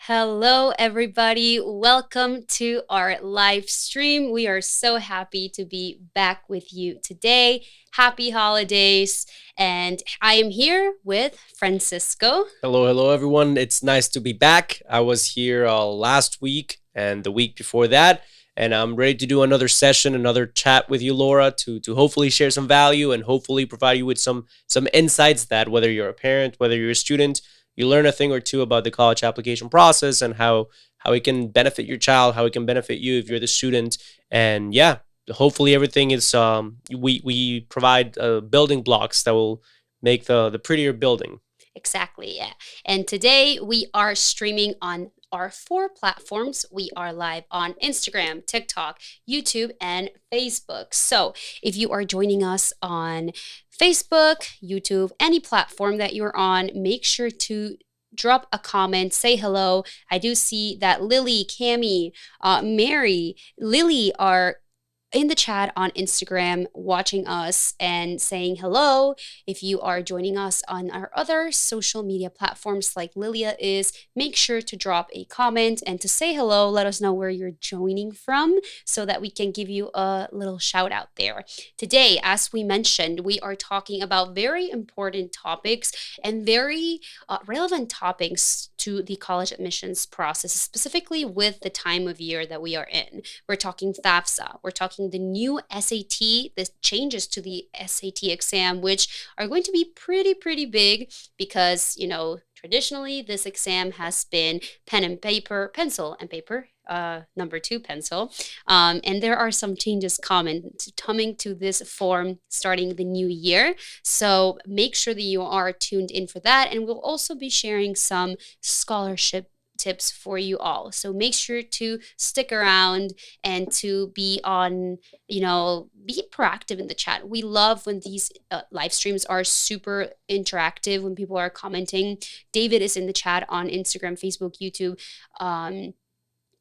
Hello, everybody. Welcome to our live stream. We are so happy to be back with you today. Happy holidays. And I am here with Francisco. Hello, everyone. It's nice to be back. I was here last week and the week before that, and I'm ready to do another session, another chat with you, Laura, to hopefully share some value and hopefully provide you with some insights that whether you're a parent, whether you're a student, you learn a thing or two about the college application process and how it can benefit your child, how it can benefit you if you're the student, and yeah. Hopefully everything is we provide building blocks that will make the prettier building. Exactly, yeah. And today we are streaming on our 4 platforms. We are live on Instagram, TikTok, YouTube, and Facebook. So if you are joining us on Facebook, YouTube, any platform that you're on, make sure to drop a comment, say hello. I do see that Lily, Cami, Mary, Lily are in the chat on Instagram watching us and saying hello. If you are joining us on our other social media platforms like Lilia is, make sure to drop a comment and to say hello. Let us know where you're joining from so that we can give you a little shout out there. Today, as we mentioned, we are talking about very important topics and very relevant topics to the college admissions process, specifically with the time of year that we are in. We're talking FAFSA. We're talking the new SAT, the changes to the SAT exam, which are going to be pretty big because, traditionally this exam has been pen and paper, pencil and paper, number 2 pencil. And there are some changes coming to this form starting the new year. So make sure that you are tuned in for that. And we'll also be sharing some scholarship tips for you all. So make sure to stick around and to be on, be proactive in the chat. We love when these live streams are super interactive, when people are commenting. David is in the chat on Instagram, Facebook, YouTube,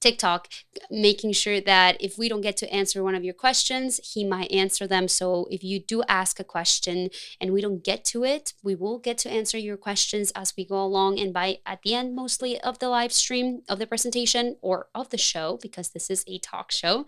TikTok, making sure that if we don't get to answer one of your questions, he might answer them. So if you do ask a question and we don't get to it, we will get to answer your questions as we go along and by at the end mostly of the live stream, of the presentation, or of the show, because this is a talk show.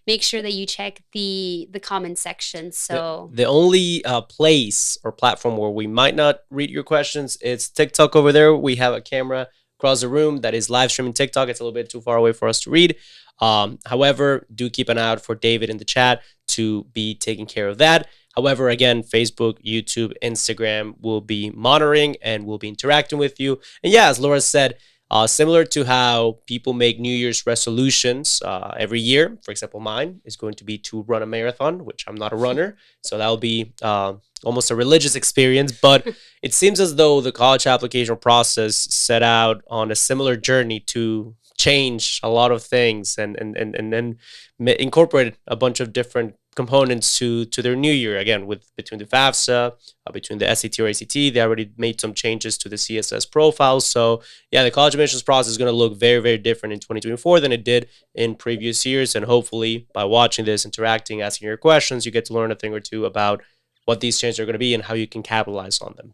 Make sure that you check the comment section. So the only place or platform where we might not read your questions, it's TikTok over there. We have a camera across the room that is live streaming TikTok. It's a little bit too far away for us to read. However, do keep an eye out for David in the chat to be taking care of that. However, again, Facebook, YouTube, Instagram will be monitoring and will be interacting with you. And yeah, as Laura said, similar to how people make New Year's resolutions every year. For example, mine is going to be to run a marathon, which I'm not a runner. So that'll be almost a religious experience. But it seems as though the college application process set out on a similar journey to change a lot of things and then incorporate a bunch of different components to their new year. Again, between the FAFSA, between the SAT or ACT, they already made some changes to the CSS profile. So yeah, the college admissions process is going to look very different in 2024 than it did in previous years. And hopefully by watching this, interacting, asking your questions, you get to learn a thing or two about what these changes are going to be and how you can capitalize on them.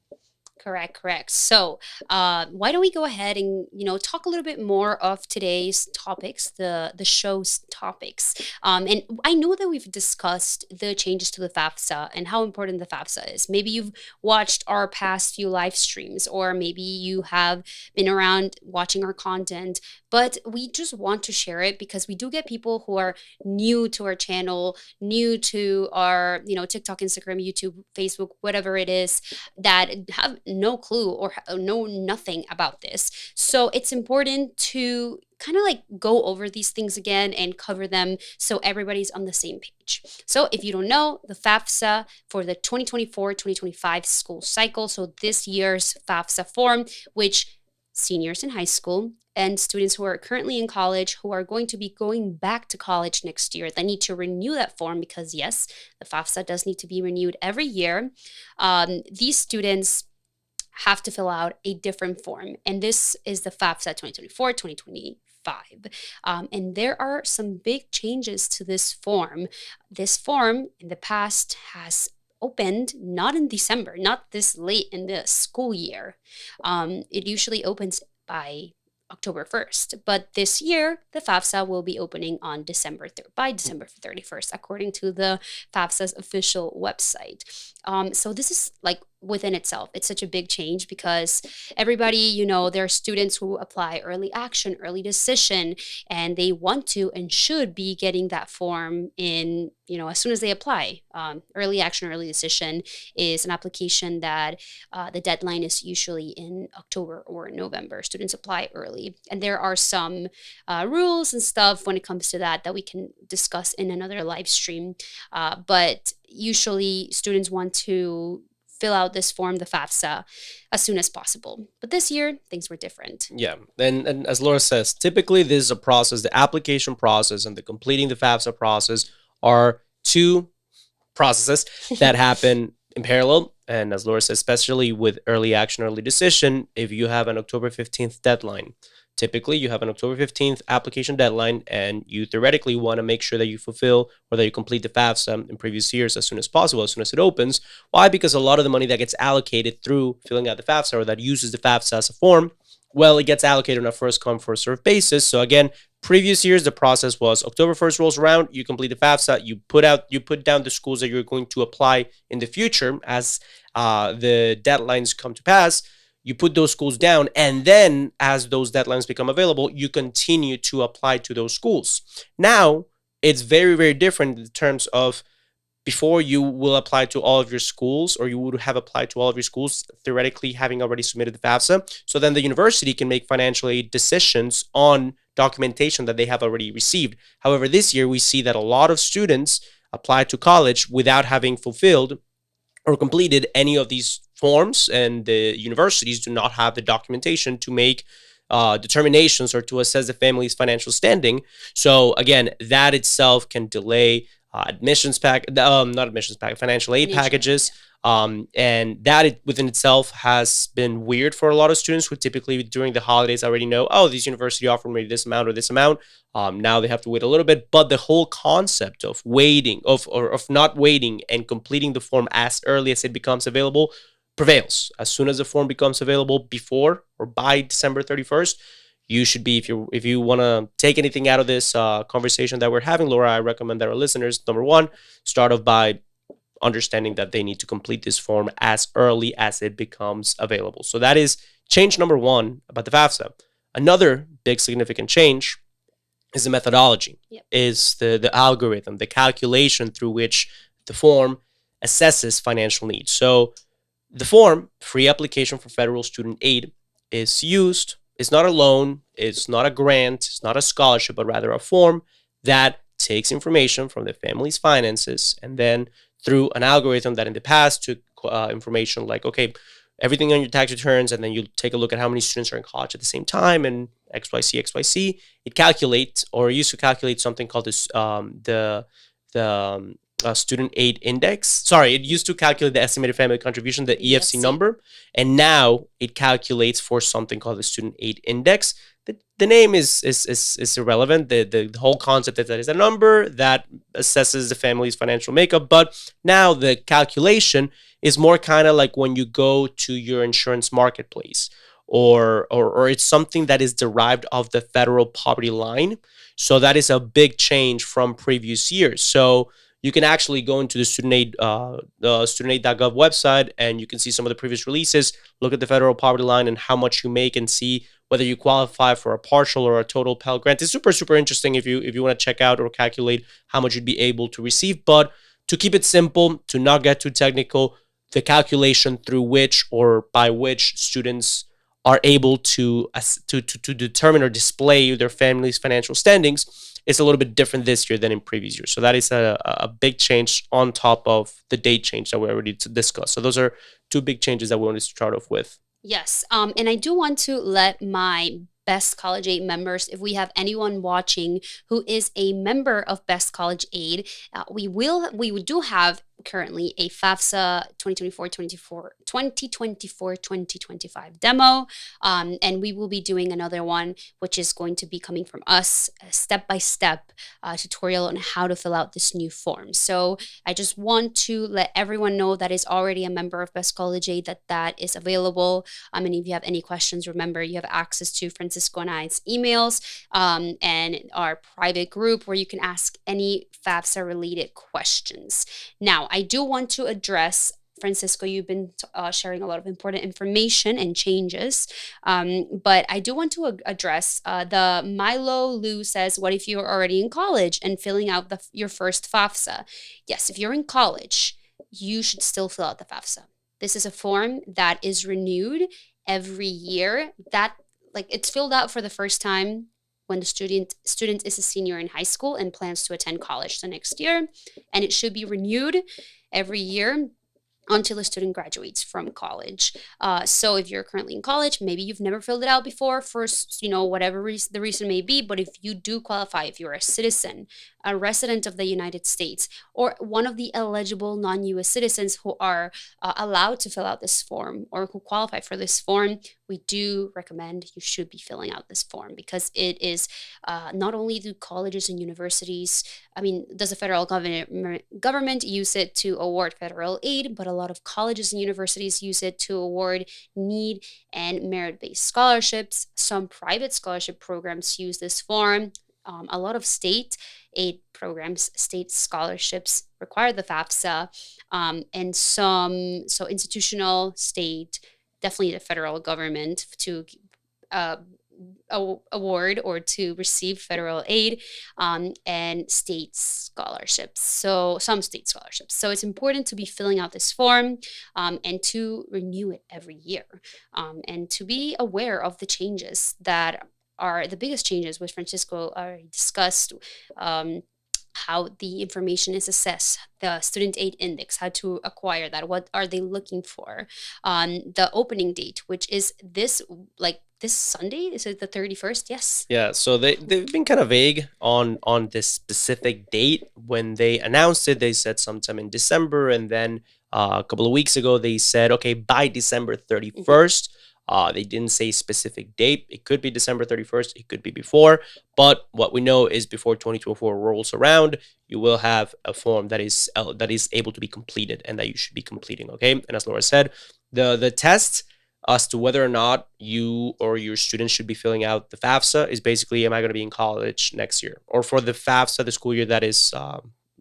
Correct. So why don't we go ahead and talk a little bit more of today's topics, the show's topics. And I know that we've discussed the changes to the FAFSA and how important the FAFSA is. Maybe you've watched our past few live streams, or maybe you have been around watching our content, but we just want to share it because we do get people who are new to our channel, new to our TikTok, Instagram, YouTube, Facebook, whatever it is, that have no clue or know nothing about this. So it's important to kind of like go over these things again and cover them so everybody's on the same page. So if you don't know, the FAFSA for the 2024-2025 school cycle, so this year's FAFSA form, which seniors in high school and students who are currently in college who are going to be going back to college next year, they need to renew that form because yes, the FAFSA does need to be renewed every year. These students have to fill out a different form. And this is the FAFSA 2024-2025. And there are some big changes to this form. This form in the past has opened not in December, not this late in the school year. It usually opens by October 1st. But this year, the FAFSA will be opening on by December 31st, according to the FAFSA's official website. So this is like within itself, it's such a big change because everybody, there are students who apply early action, early decision, and they want to and should be getting that form in, as soon as they apply. Early action, early decision is an application that the deadline is usually in October or November. Students apply early. And there are some rules and stuff when it comes to that we can discuss in another live stream. But usually students want to fill out this form, the FAFSA, as soon as possible. But this year, things were different. Yeah. And as Laura says, typically this is a process, the application process and the completing the FAFSA process are two processes that happen in parallel. And as Laura says, especially with early action, early decision, if you have an October 15th deadline, typically you have an October 15th application deadline and you theoretically want to make sure that you fulfill or that you complete the FAFSA in previous years as soon as possible, as soon as it opens. Why? Because a lot of the money that gets allocated through filling out the FAFSA or that uses the FAFSA as a form, well, it gets allocated on a first come, first served basis. So again, previous years, the process was October 1st rolls around, you complete the FAFSA, you put down the schools that you're going to apply in the future as the deadlines come to pass. You put those schools down, and then as those deadlines become available, you continue to apply to those schools. Now, it's very, very different in terms of before you will apply to all of your schools, or you would have applied to all of your schools, theoretically having already submitted the FAFSA. So then the university can make financial aid decisions on documentation that they have already received. However, this year we see that a lot of students apply to college without having fulfilled or completed any of these forms, and the universities do not have the documentation to make determinations or to assess the family's financial standing. So again, that itself can delay financial aid packages. And that within itself has been weird for a lot of students who typically during the holidays already know, oh, this university offered me this amount or this amount. Now they have to wait a little bit. But the whole concept of waiting, of not waiting and completing the form as early as it becomes available prevails. As soon as the form becomes available before or by December 31st, you should be, if you want to take anything out of this conversation that we're having, Laura, I recommend that our listeners, number one, start off by understanding that they need to complete this form as early as it becomes available. So that is change number one about the FAFSA. Another big significant change is the methodology, is the algorithm, the calculation through which the form assesses financial needs. So the form, free application for federal student aid, is used. It's not a loan, it's not a grant, it's not a scholarship, but rather a form that takes information from the family's finances and then through an algorithm that in the past took information like, okay, everything on your tax returns, and then you take a look at how many students are in college at the same time and XYZ. It calculates, or used to calculate something called this, the student aid index. Sorry, it used to calculate the estimated family contribution, the EFC number, and now it calculates for something called the student aid index. The name is irrelevant. The whole concept is that it's a number that assesses the family's financial makeup. But now the calculation is more kind of like when you go to your insurance marketplace, or it's something that is derived of the federal poverty line. So that is a big change from previous years. So you can actually go into the studentaid.gov website and you can see some of the previous releases, look at the federal poverty line and how much you make, and see whether you qualify for a partial or a total Pell Grant. It's super, super interesting if you want to check out or calculate how much you'd be able to receive. But to keep it simple, to not get too technical, the calculation through which or by which students are able to determine or display their family's financial standings is a little bit different this year than in previous years. So that is a big change on top of the date change that we already discussed. So those are two big changes that we wanted to start off with. Yes, and I do want to let my Best College Aid members, if we have anyone watching who is a member of Best College Aid, we do have currently a FAFSA 2025 demo. And we will be doing another one, which is going to be coming from us, a step-by-step tutorial on how to fill out this new form. So I just want to let everyone know that is already a member of Best College Aid that is available. And if you have any questions, remember you have access to Francisco and I's emails and our private group where you can ask any FAFSA related questions. Now, I do want to address Francisco, you've been sharing a lot of important information and changes, but I do want to address the Milo Lou says, what if you're already in college and filling out your first FAFSA? Yes, if you're in college, you should still fill out the FAFSA. This is a form that is renewed every year. That it's filled out for the first time when the student is a senior in high school and plans to attend college the next year, and it should be renewed every year until a student graduates from college. So if you're currently in college, maybe you've never filled it out before for, whatever the reason may be, but if you do qualify, if you're a citizen, a resident of the United States, or one of the eligible non-US citizens who are allowed to fill out this form or who qualify for this form, we do recommend you should be filling out this form because it is not only do colleges and universities, does the federal government use it to award federal aid, but a lot of colleges and universities use it to award need and merit-based scholarships. Some private scholarship programs use this form. A lot of state aid programs, state scholarships require the FAFSA, and so institutional, state, definitely the federal government to award or to receive federal aid, and state scholarships. So some state scholarships. So it's important to be filling out this form and to renew it every year, and to be aware of the changes that are the biggest changes, which Francisco already discussed. How the information is assessed, the student aid index, how to acquire that, what are they looking for, the opening date, which is this Sunday, is it the 31st? Yes. Yeah, so they've been kind of vague on this specific date. When they announced it, they said sometime in December, and then a couple of weeks ago they said, okay, by December 31st. They didn't say specific date. It could be December 31st. It could be before. But what we know is before 2024 rolls around, you will have a form that is able to be completed and that you should be completing. Okay. And as Laura said, the test as to whether or not you or your students should be filling out the FAFSA is basically, am I going to be in college next year? Or for the FAFSA, the school year that is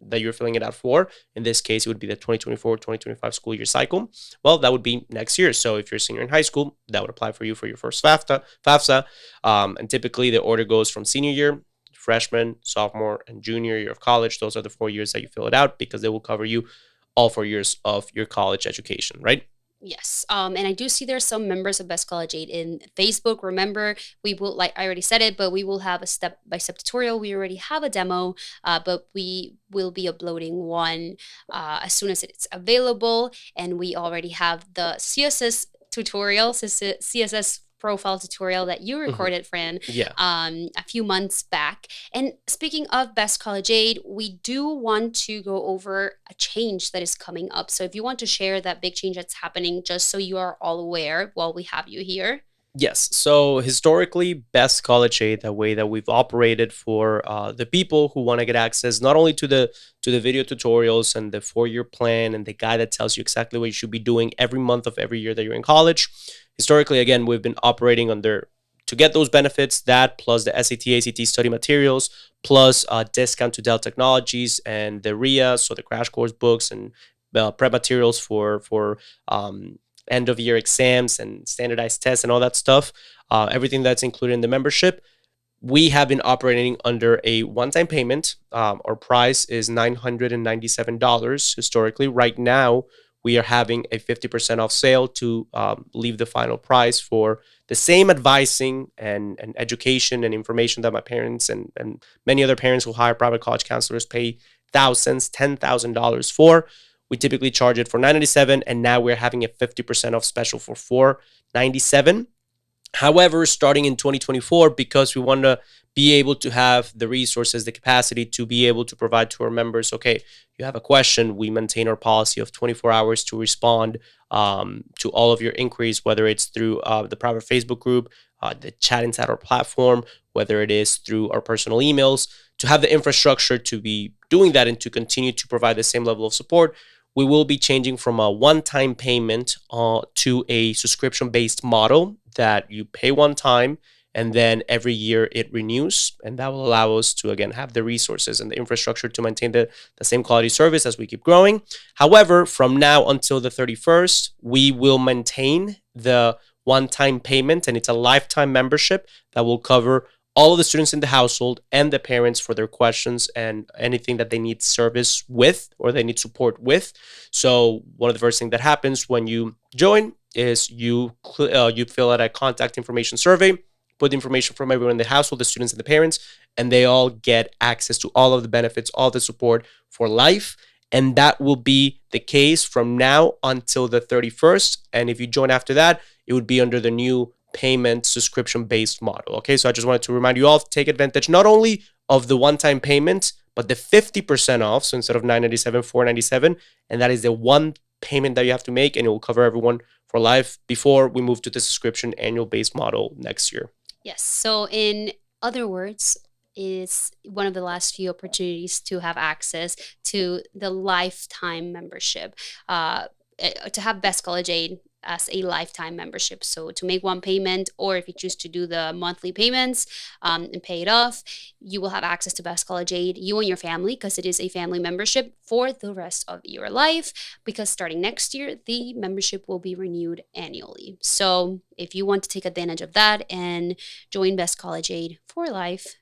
that you're filling it out for. In this case, it would be the 2024-2025 school year cycle. Well, that would be next year. So if you're a senior in high school, that would apply for you for your first FAFSA. And typically the order goes from senior year, freshman, sophomore, and junior year of college. Those are the 4 years that you fill it out because they will cover you all 4 years of your college education, right? Yes. And I do see there's some members of Best College Aid in Facebook. Remember, we will, like I already said it, but we will have a step-by-step tutorial. We already have a demo, but we will be uploading one as soon as it's available. And we already have the CSS tutorial, CSS profile tutorial that you recorded, Fran, a few months back. And speaking of Best College Aid, we do want to go over a change that is coming up. So if you want to share that big change that's happening, just so you are all aware while we have you here. Yes. So historically, Best College Aid, the way that we've operated for the people who want to get access not only to the video tutorials and the 4-year plan and the guide that tells you exactly what you should be doing every month of every year that you're in college. Historically, again, we've been operating under to get those benefits, that plus the SAT, ACT study materials, plus discount to Dell Technologies and the RIA, so the crash course books and prep materials for end of year exams and standardized tests and all that stuff, everything that's included in the membership. We have been operating under a one-time payment. Our price is $997 historically. Right now, we are having a 50% off sale to leave the final price for the same advising and education and information that my parents and many other parents who hire private college counselors pay thousands, $10,000 for. We typically charge it for $997, and now we're having a 50% off special for $497. However, starting in 2024, because we want to be able to have the resources, the capacity to be able to provide to our members. Okay, you have a question, we maintain our policy of 24 hours to respond to all of your inquiries, whether it's through the private Facebook group, the chat inside our platform, whether it is through our personal emails, to have the infrastructure to be doing that and to continue to provide the same level of support. We will be changing from a one-time payment to a subscription-based model that you pay one time and then every year it renews, and that will allow us to again have the resources and the infrastructure to maintain the same quality service as we keep growing. However, from now until the 31st, we will maintain the one-time payment, and it's a lifetime membership that will cover all of the students in the household and the parents for their questions and anything that they need service with or they need support with. So one of the first things that happens when you join is you fill out a contact information survey, put information from everyone in the household, the students and the parents, and they all get access to all of the benefits, all the support for life. And that will be the case from now until the 31st. And if you join after that, it would be under the new payment subscription-based model. Okay, so I just wanted to remind you all to take advantage not only of the one-time payment, but the 50% off. So instead of $997, $497, and that is the one payment that you have to make, and it will cover everyone for life before we move to the subscription annual-based model next year. Yes. So in other words, is one of the last few opportunities to have access to the lifetime membership, to have Best College Aid as a lifetime membership. So to make one payment, or if you choose to do the monthly payments and pay it off, you will have access to Best College Aid, you and your family, because it is a family membership for the rest of your life, because starting next year, the membership will be renewed annually. So if you want to take advantage of that and join Best College Aid for life,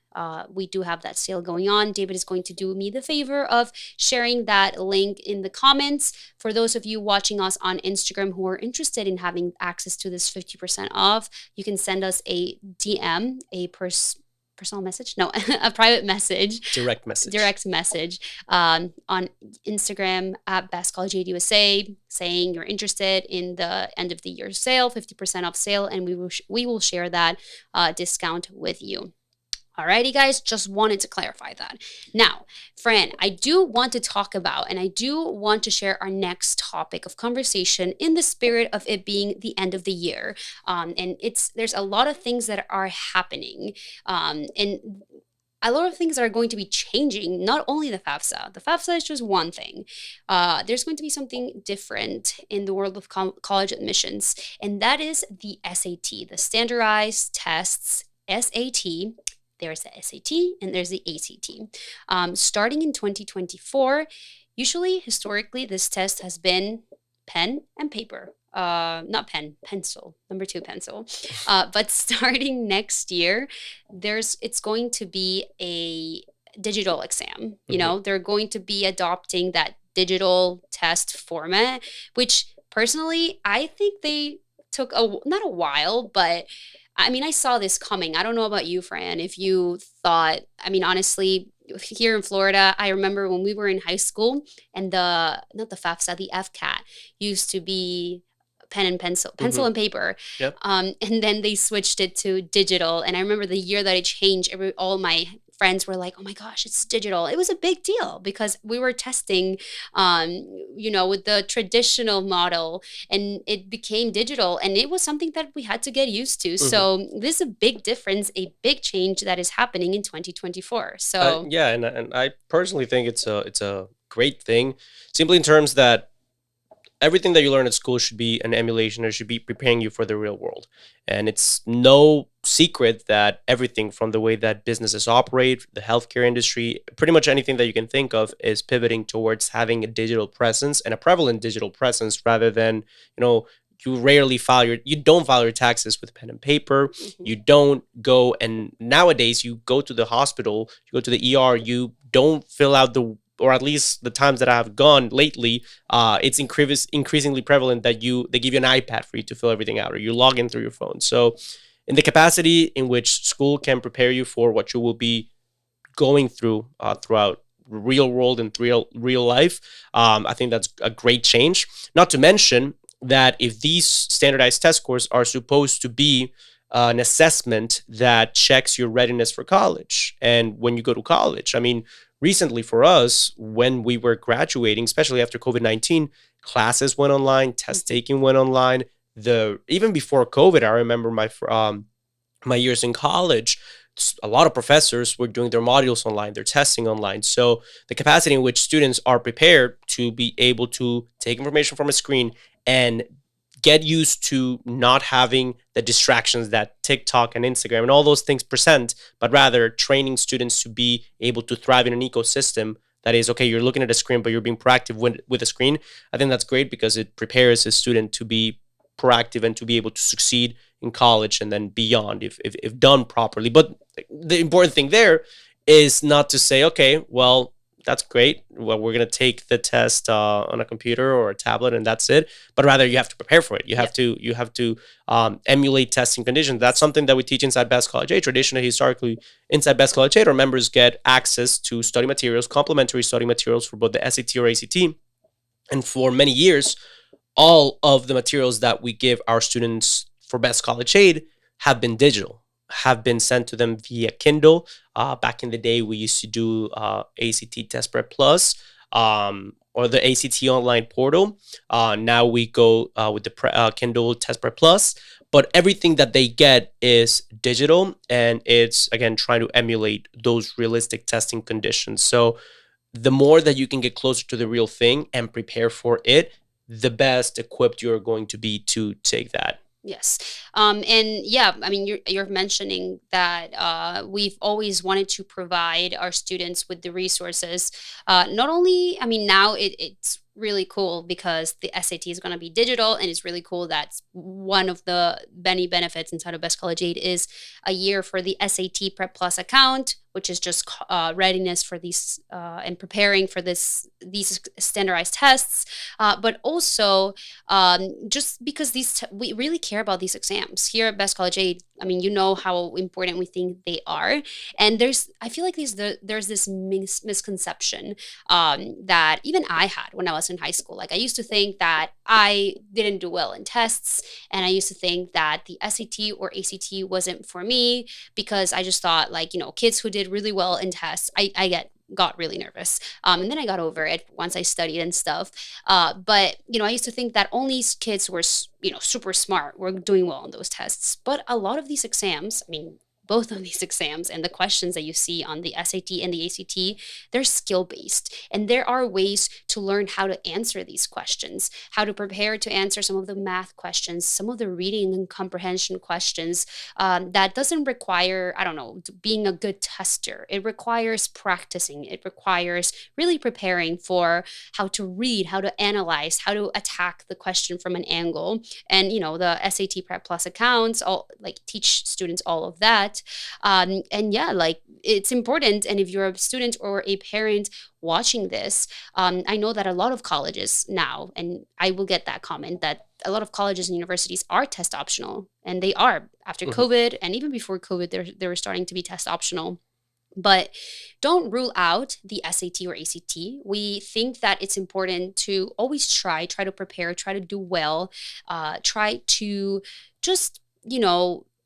we do have that sale going on. David is going to do me the favor of sharing that link in the comments. For those of you watching us on Instagram who are interested in having access to this 50% off, you can send us a DM, a personal message? No, a private message. Direct message on Instagram at Best College Aid USA, saying you're interested in the end of the year sale, 50% off sale, and we will share that discount with you. Alrighty, guys, just wanted to clarify that. Now, Fran, I do want to talk about, and I do want to share our next topic of conversation in the spirit of it being the end of the year. And there's a lot of things that are happening, and a lot of things that are going to be changing, not only the FAFSA. The FAFSA is just one thing. There's going to be something different in the world of college admissions, and that is the SAT, the standardized tests, SAT. There's the SAT and there's the ACT. Starting in 2024, usually, historically, this test has been pen and paper. Not pen, pencil, number 2 pencil. But starting next year, it's going to be a digital exam. You know, they're going to be adopting that digital test format, which personally, I think they took not a while, but I mean, I saw this coming. I don't know about you, Fran, if you thought, I mean, honestly, here in Florida, I remember when we were in high school and not the FAFSA, the FCAT used to be pen and pencil and paper. Yep. And then they switched it to digital. And I remember the year that it changed, all my friends were like, oh my gosh, it's digital. It was a big deal because we were testing, with the traditional model, and it became digital, and it was something that we had to get used to. So this is a big difference, a big change that is happening in 2024. So yeah, and I personally think it's a great thing, simply in terms that everything that you learn at school should be an emulation, or should be preparing you for the real world. And it's no secret that everything from the way that businesses operate, the healthcare industry, pretty much anything that you can think of is pivoting towards having a digital presence and a prevalent digital presence, rather than, you don't file your taxes with pen and paper. You don't go, and nowadays you go to the hospital, you go to the ER, you don't fill out or at least the times that I have gone lately, it's increasingly prevalent that they give you an iPad for you to fill everything out, or you log in through your phone. So in the capacity in which school can prepare you for what you will be going through throughout real world and real life, I think that's a great change. Not to mention that if these standardized test scores are supposed to be an assessment that checks your readiness for college. And when you go to college, I mean, recently for us, when we were graduating, especially after COVID-19, classes went online, test Mhm. taking went online. The even before COVID, I remember my years in college, a lot of professors were doing their modules online, their testing online. So the capacity in which students are prepared to be able to take information from a screen and get used to not having the distractions that TikTok and Instagram and all those things present, but rather training students to be able to thrive in an ecosystem that is okay. You're looking at a screen, but you're being proactive with a screen. I think that's great because it prepares a student to be proactive and to be able to succeed in college and then beyond if done properly. But the important thing there is not to say, okay, well, that's great. Well, we're going to take the test on a computer or a tablet and that's it. But rather, you have to prepare for it. You Yeah. have to emulate testing conditions. That's something that we teach inside Best College Aid. Traditionally, historically, inside Best College Aid, our members get access to study materials, complementary study materials for both the SAT or ACT. And for many years, all of the materials that we give our students for Best College Aid have been digital, have been sent to them via Kindle. Back in the day, we used to do ACT Test Prep Plus or the ACT online portal. Now we go with the Kindle Test Prep Plus. But everything that they get is digital, and it's again trying to emulate those realistic testing conditions. So the more that you can get closer to the real thing and prepare for it, the best equipped you're going to be to take that. Yes. And yeah, I mean, you're mentioning that we've always wanted to provide our students with the resources. Not only, I mean, now it's really cool because the SAT is going to be digital, and it's really cool that one of the many benefits inside of Best College Aid is a year for the SAT Prep Plus account, which is just readiness for these and preparing for these standardized tests, but also just because we really care about these exams here at Best College Aid. I mean, you know how important we think they are, and I feel like there's this misconception that even I had when I was in high school. Like I used to think that I didn't do well in tests, and I used to think that the SAT or ACT wasn't for me because I just thought like, kids who did really well in tests, I got really nervous. And then I got over it once I studied and stuff. But, I used to think that only kids who were, super smart were doing well on those tests. But a lot of these exams, I mean, both of these exams and the questions that you see on the SAT and the ACT, they're skill based. And there are ways to learn how to answer these questions, how to prepare to answer some of the math questions, some of the reading and comprehension questions. That doesn't require, I don't know, being a good tester. It requires practicing. It requires really preparing for how to read, how to analyze, how to attack the question from an angle. And, the SAT Prep Plus accounts all like teach students all of that. And yeah, like it's important. And if you're a student or a parent watching this, I know that a lot of colleges now, and I will get that comment that a lot of colleges and universities are test optional, and they are after Mhm. COVID, and even before COVID, they were starting to be test optional. But don't rule out the SAT or ACT. We think that it's important to always try to prepare, try to do well, try to just,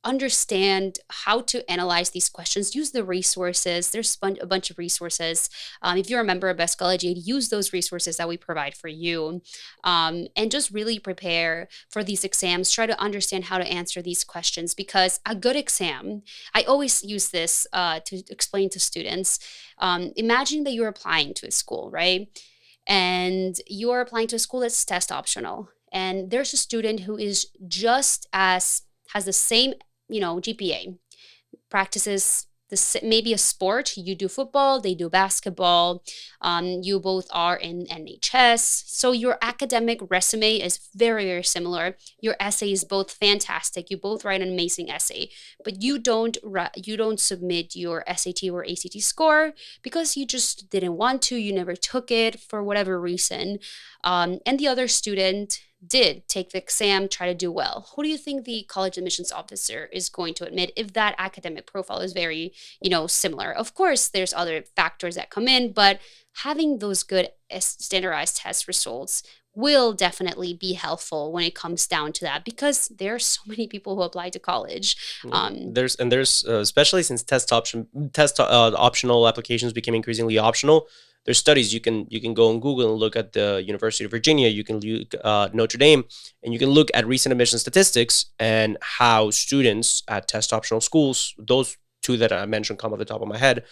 understand how to analyze these questions, use the resources. There's a bunch of resources. If you're a member of Best College Aid, use those resources that we provide for you, and just really prepare for these exams. Try to understand how to answer these questions, because a good exam, I always use this to explain to students. Imagine that you're applying to a school, right? And you're applying to a school that's test optional. And there's a student who is has the same, GPA, practices maybe a sport. You do football, they do basketball. You both are in NHS, so your academic resume is very, very similar. Your essay is both fantastic. You both write an amazing essay, but you don't submit your SAT or ACT score because you just didn't want to. You never took it for whatever reason, and the other student did take the exam, try to do well. Who do you think the college admissions officer is going to admit if that academic profile is very, similar? Of course, there's other factors that come in, but having those good standardized test results will definitely be helpful when it comes down to that, because there are so many people who apply to college. Yeah. Um, There's especially since optional applications became increasingly optional. There's studies you can go on Google and look at the University of Virginia. You can look Notre Dame, and you can look at recent admission statistics and how students at test optional schools, those two that I mentioned come off the top of my head,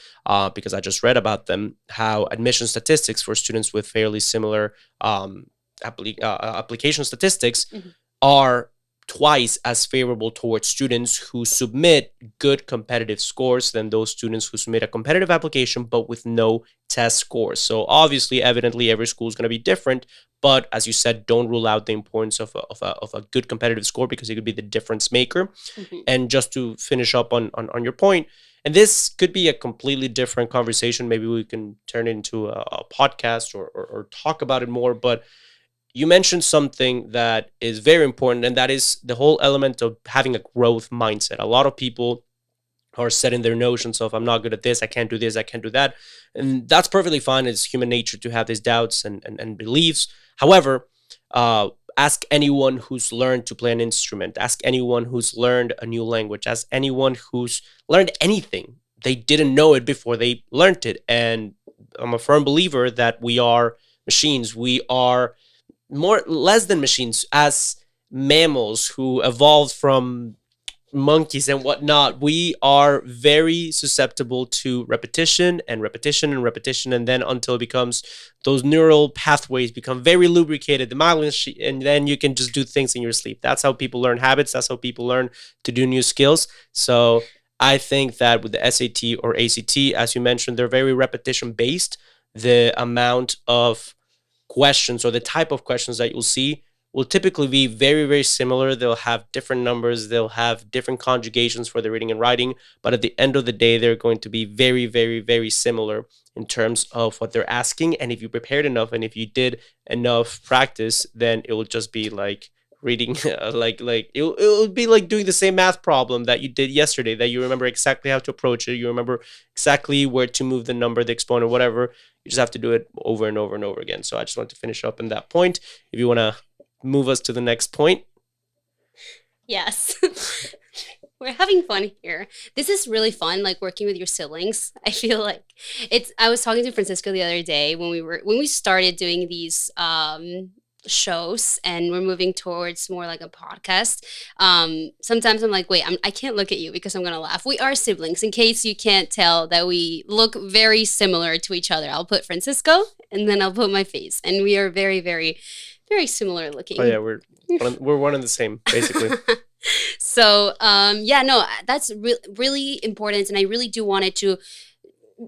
because I just read about them. How admission statistics for students with fairly similar application statistics mhm. are twice as favorable towards students who submit good competitive scores than those students who submit a competitive application but with no test scores. So obviously, evidently, every school is going to be different. But as you said, don't rule out the importance of a good competitive score, because it could be the difference maker. Mhm. And just to finish up on your point, and this could be a completely different conversation. Maybe we can turn it into a podcast, or talk about it more. But you mentioned something that is very important, and that is the whole element of having a growth mindset. A lot of people are set in their notions of, I'm not good at this, I can't do this, I can't do that. And that's perfectly fine. It's human nature to have these doubts and beliefs. However, ask anyone who's learned to play an instrument, ask anyone who's learned a new language, ask anyone who's learned anything. They didn't know it before they learned it. And I'm a firm believer that we are machines. We are more less than machines, as mammals who evolved from monkeys and whatnot. We are very susceptible to repetition and repetition and repetition, and then until it becomes, those neural pathways become very lubricated, the myelin, and then you can just do things in your sleep. That's how people learn habits. That's how people learn to do new skills. So I think that with the SAT or ACT, as you mentioned, they're very repetition based. The amount of questions, or the type of questions that you'll see, will typically be very, very similar. They'll have different numbers, they'll have different conjugations for the reading and writing, but at the end of the day, they're going to be very, very, very similar in terms of what they're asking. And if you prepared enough and if you did enough practice, then it will just be like reading it'll be like doing the same math problem that you did yesterday, that you remember exactly how to approach it, you remember exactly where to move the number, the exponent, whatever. You just have to do it over and over and over again. So I just want to finish up in that point. If you want to move us to the next point. Yes. We're having fun here. This is really fun, like working with your siblings. I feel like it's I was talking to Francisco the other day when we started doing these shows, and we're moving towards more like a podcast. Sometimes I'm like, wait, I can't look at you because I'm gonna laugh. We are siblings, in case you can't tell that we look very similar to each other. I'll put Francisco and then I'll put my face, and we are very, very, very similar Oh yeah, looking. we're one and the same, basically. So yeah, no, that's really important, and I really do want it to,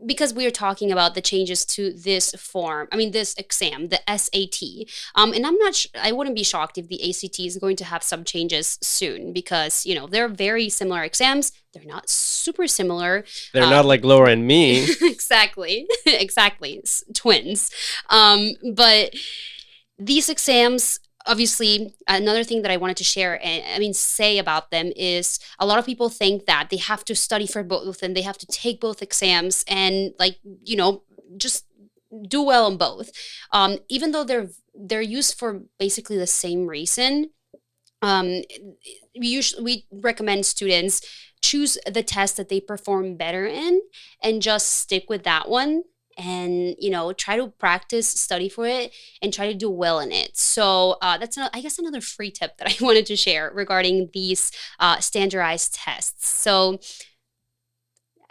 because we are talking about the changes to this form, I mean this exam, the SAT. And I'm not I wouldn't be shocked if the ACT is going to have some changes soon, because they're very similar exams. They're not super similar. They're not like Laura and me. Exactly. Exactly. Twins. But these exams, obviously, another thing that I wanted to share, and I mean say about them, is a lot of people think that they have to study for both of them, they have to take both exams, and like just do well on both. Even though they're used for basically the same reason. um, we recommend students choose the test that they perform better in, and just stick with that one, and try to practice, study for it, and try to do well in it. So that's I guess another free tip that I wanted to share regarding these standardized tests. So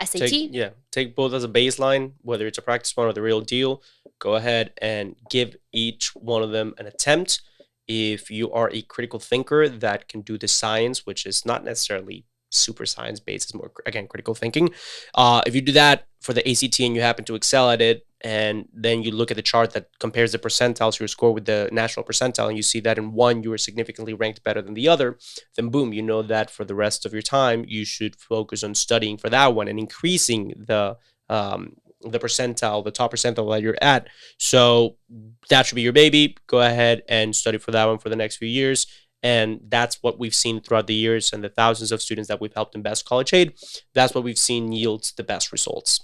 SAT. Take both as a baseline, whether it's a practice one or the real deal. Go ahead and give each one of them an attempt. If you are a critical thinker that can do the science, which is not necessarily super science based, it's more, again, critical thinking. If you do that for the ACT and you happen to excel at it, and then you look at the chart that compares the percentiles, your score with the national percentile, and you see that in one you are significantly ranked better than the other, then boom, you know that for the rest of your time you should focus on studying for that one and increasing the percentile, the top percentile that you're at. So that should be your baby. Go ahead and study for that one for the next few years. And that's what we've seen throughout the years, and the thousands of students that we've helped in Best College Aid. That's what we've seen yields the best results.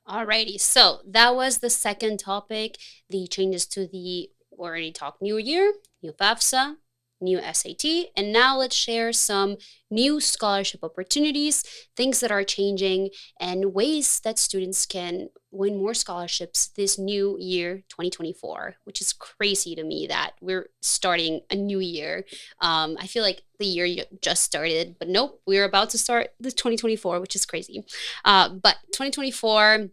Alrighty, so that was the second topic, the changes to the we already talked new year, new FAFSA, new SAT, and now let's share some new scholarship opportunities, things that are changing, and ways that students can win more scholarships this new year, 2024, which is crazy to me that we're starting a new year. I feel like the year just started, but nope, we're about to start the 2024, which is crazy. But 2024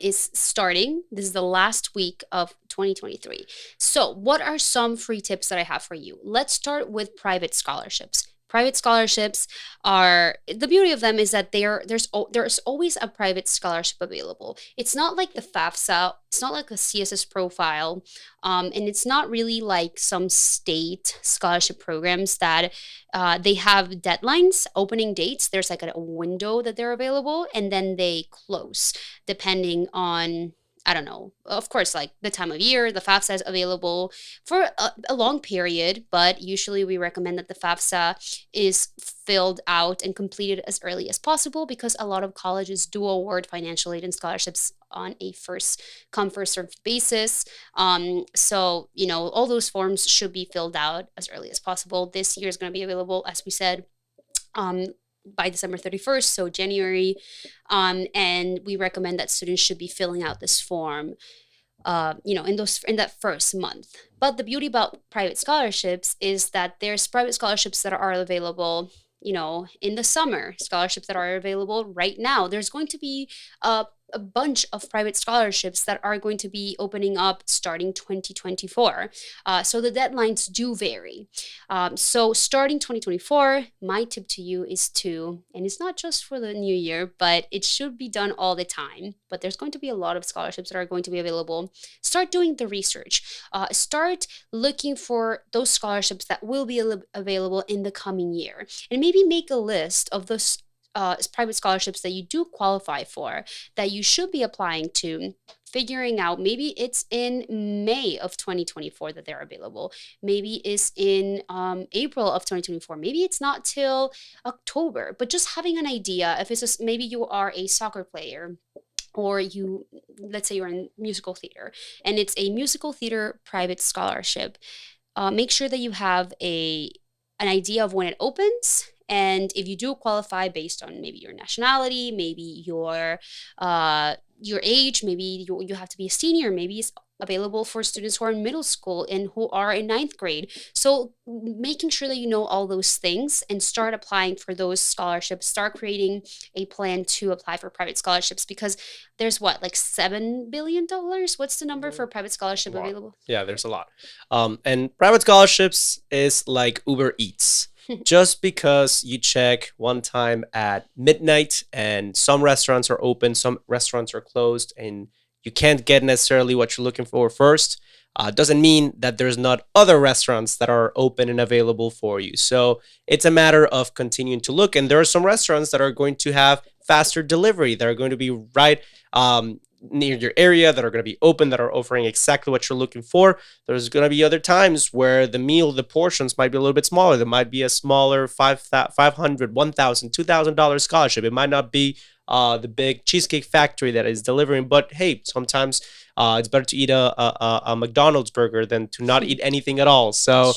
is starting. This is the last week of 2023. So, what are some free tips that I have for you? Let's start with private scholarships. Private scholarships are the beauty of them is that there's always a private scholarship available. It's not like the FAFSA, it's not like a CSS profile, and it's not really like some state scholarship programs that they have deadlines, opening dates. There's like a window that they're available, and then they close depending on, I don't know, of course, like the time of year. The FAFSA is available for a long period, but usually we recommend that the FAFSA is filled out and completed as early as possible because a lot of colleges do award financial aid and scholarships on a first come, first served basis. So, all those forms should be filled out as early as possible. This year is going to be available, as we said, um, by December 31st, so January. And we recommend that students should be filling out this form, in that first month. But the beauty about private scholarships is that there's private scholarships that are available, in the summer, scholarships that are available right now. There's going to be a bunch of private scholarships that are going to be opening up starting 2024. So the deadlines do vary. So starting 2024, my tip to you is and it's not just for the new year, but it should be done all the time. But there's going to be a lot of scholarships that are going to be available. Start doing the research. Start looking for those scholarships that will be available in the coming year. And maybe make a list of those private scholarships that you do qualify for, that you should be applying to, figuring out maybe it's in May of 2024 that they're available. Maybe it's in April of 2024. Maybe it's not till October, but just having an idea if maybe you are a soccer player, or let's say you're in musical theater and it's a musical theater private scholarship. Make sure that you have an idea of when it opens. And if you do qualify based on maybe your nationality, maybe your age, maybe you have to be a senior, maybe it's available for students who are in middle school and who are in ninth grade. So making sure that you know all those things and start applying for those scholarships, start creating a plan to apply for private scholarships, because there's like $7 billion. What's the number for private scholarship available? Yeah, there's a lot. And private scholarships is like Uber Eats. Just because you check one time at midnight and some restaurants are open, some restaurants are closed, and you can't get necessarily what you're looking for first, doesn't mean that there's not other restaurants that are open and available for you. So it's a matter of continuing to look. And there are some restaurants that are going to have faster delivery, that are going to be right near your area, that are going to be open, that are offering exactly what you're looking for. There's going to be other times where the portions might be a little bit smaller. There might be a smaller $500, $1,000, $2,000 scholarship. It might not be the big Cheesecake Factory that is delivering, but hey, sometimes it's better to eat a McDonald's burger than to not eat anything at all. So,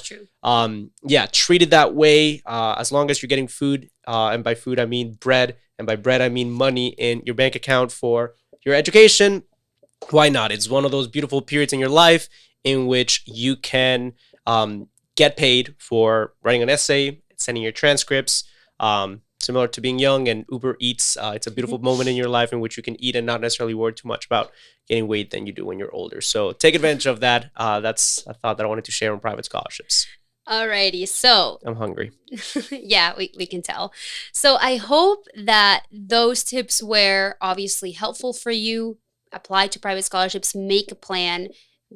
treat it that way. As long as you're getting food, and by food I mean bread, and by bread I mean money in your bank account for your education, why not? It's one of those beautiful periods in your life in which you can get paid for writing an essay, sending your transcripts, similar to being young and Uber Eats. It's a beautiful moment in your life in which you can eat and not necessarily worry too much about gaining weight than you do when you're older. So take advantage of that. That's a thought that I wanted to share on private scholarships. Alrighty, so I'm hungry. Yeah, we can tell. So I hope that those tips were obviously helpful for you. Apply to private scholarships, make a plan.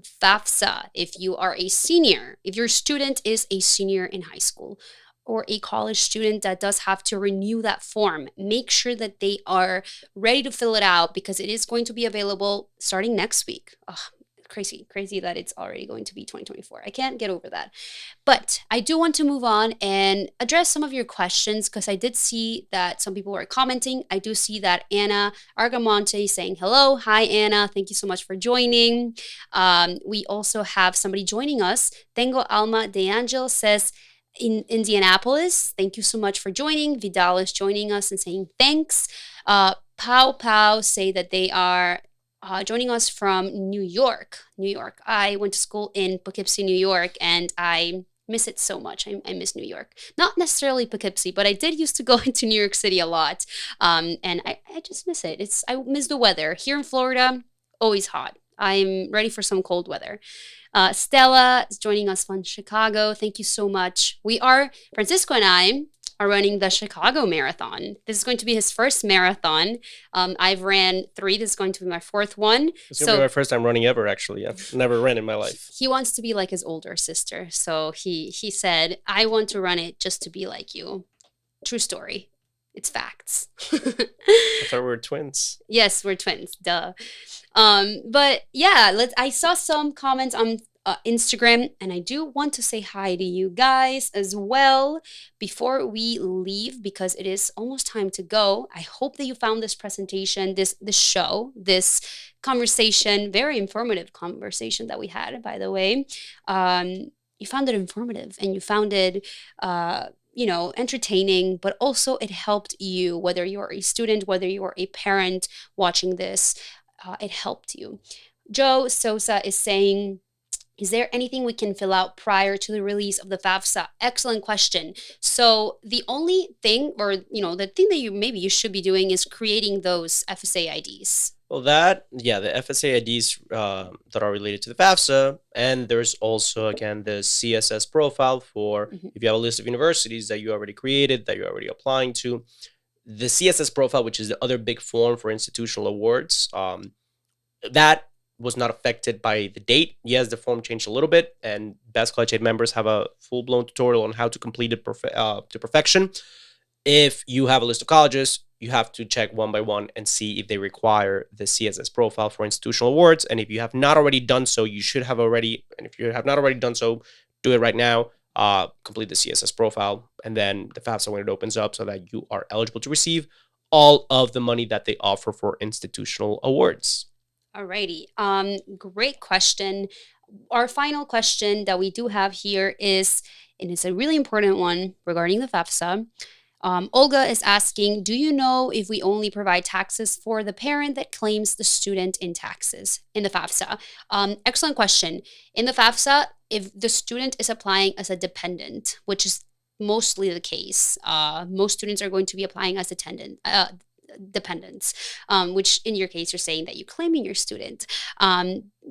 FAFSA, if you are a senior, if your student is a senior in high school, or a college student that does have to renew that form, make sure that they are ready to fill it out, because it is going to be available starting next week. crazy that it's already going to be 2024. I can't get over that. But I do want to move on and address some of your questions because I did see that some people were commenting. I do see that Anna Argamonte is saying hello. Hi, Anna. Thank you so much for joining. We also have somebody joining us. Tengo Alma De Angel says, in Indianapolis, thank you so much for joining. Vidal is joining us and saying thanks. Pow Pow say that they are joining us from New York. New York. I went to school in Poughkeepsie, New York, and I miss it so much. I miss New York. Not necessarily Poughkeepsie, but I did used to go into New York City a lot, and I just miss it. I miss the weather here in Florida. Always hot. I'm ready for some cold weather. Stella is joining us from Chicago. Thank you so much. Francisco and I are running the Chicago Marathon. This is going to be his first marathon. I've ran 3. This is going to be my 4th one. It's going to be my first time running ever, actually. I've never ran in my life. He wants to be like his older sister. So he said, I want to run it just to be like you. True story. It's facts. I thought we were twins. Yes, we're twins. Duh. But yeah, I saw some comments on Instagram, and I do want to say hi to you guys as well before we leave because it is almost time to go. I hope that you found this presentation, this show, this conversation, very informative conversation that we had, by the way. You found it informative and you found it entertaining, but also it helped you, whether you're a student, whether you're a parent watching this, it helped you. Joe Sosa is saying, is there anything we can fill out prior to the release of the FAFSA? Excellent question. So the only thing, or the thing that you should be doing is creating those FSA IDs. Well, the FSA IDs that are related to the FAFSA, and there's also, again, the CSS profile for if you have a list of universities that you already created, that you're already applying to. The CSS profile, which is the other big form for institutional awards, that was not affected by the date. Yes, the form changed a little bit, and Best College Aid members have a full-blown tutorial on how to complete it to perfection. If you have a list of colleges, you have to check one by one and see if they require the CSS profile for institutional awards. And if you have not already done so, you should have already. And if you have not already done so, do it right now. Complete the CSS profile, and then the FAFSA when it opens up, so that you are eligible to receive all of the money that they offer for institutional awards. Alrighty. Great question. Our final question that we do have here is, and it's a really important one regarding the FAFSA. Olga is asking, do you know if we only provide taxes for the parent that claims the student in taxes in the FAFSA? Excellent question. In the FAFSA, if the student is applying as a dependent, which is mostly the case, most students are going to be applying as dependents, which in your case, you're saying that you're claiming your student.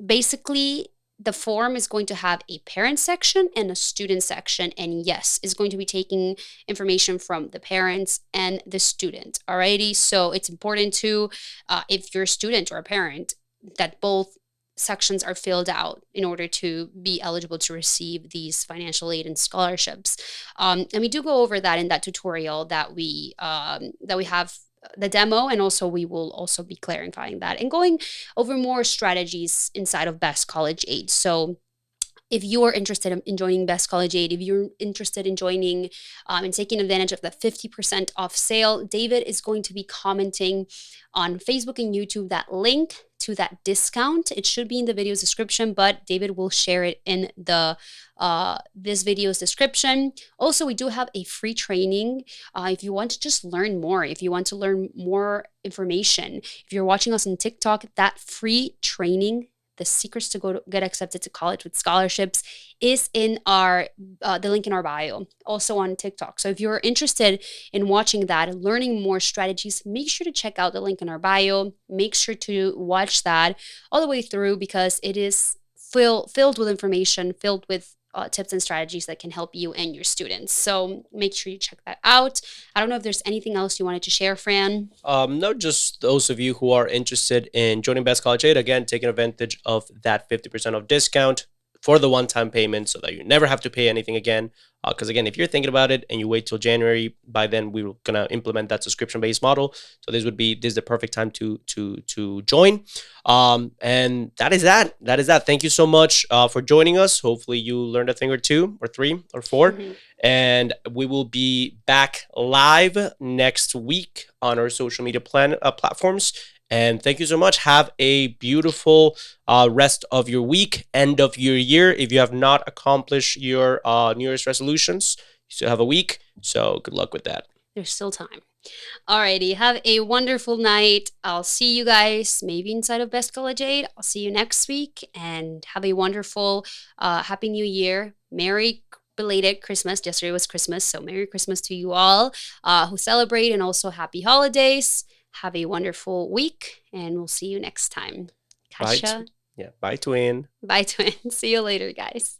Basically, the form is going to have a parent section and a student section. And yes, is going to be taking information from the parents and the student. Alrighty. So it's important to, if you're a student or a parent, that both sections are filled out in order to be eligible to receive these financial aid and scholarships. And we do go over that in that tutorial that we have the demo, and also we will also be clarifying that and going over more strategies inside of Best College Aid. So if you're interested in joining Best College Aid, if you're interested in joining and taking advantage of the 50% off sale, David is going to be commenting on Facebook and YouTube that link to that discount. It should be in the video's description, but David will share it in the this video's description. Also, we do have a free training if you want to just learn more, if you want to learn more information. If you're watching us on TikTok, that free training, the secrets to get accepted to college with scholarships, is in our the link in our bio, also on TikTok. So if you're interested in watching that and learning more strategies, make sure to check out the link in our bio. Make sure to watch that all the way through, because it is filled with information, filled with tips and strategies that can help you and your students. So make sure you check that out. I don't know if there's anything else you wanted to share, Fran. No, just those of you who are interested in joining Best College Aid, again, taking advantage of that 50% off discount for the one-time payment so that you never have to pay anything again. Because again, if you're thinking about it and you wait till January, by then we're gonna implement that subscription-based model. So this is the perfect time to join. And that is that. That is that. Thank you so much for joining us. Hopefully you learned a thing or two, or three, or four. And we will be back live next week on our social media platforms. And thank you so much. Have a beautiful rest of your week, end of your year. If you have not accomplished your New Year's resolutions, you still have a week. So good luck with that. There's still time. Alrighty, have a wonderful night. I'll see you guys maybe inside of Best College Aid. I'll see you next week, and have a wonderful Happy New Year. Merry belated Christmas. Yesterday was Christmas, so Merry Christmas to you all who celebrate, and also Happy Holidays. Have a wonderful week, and we'll see you next time. Kasia. Bye, twin. Bye, twin. See you later, guys.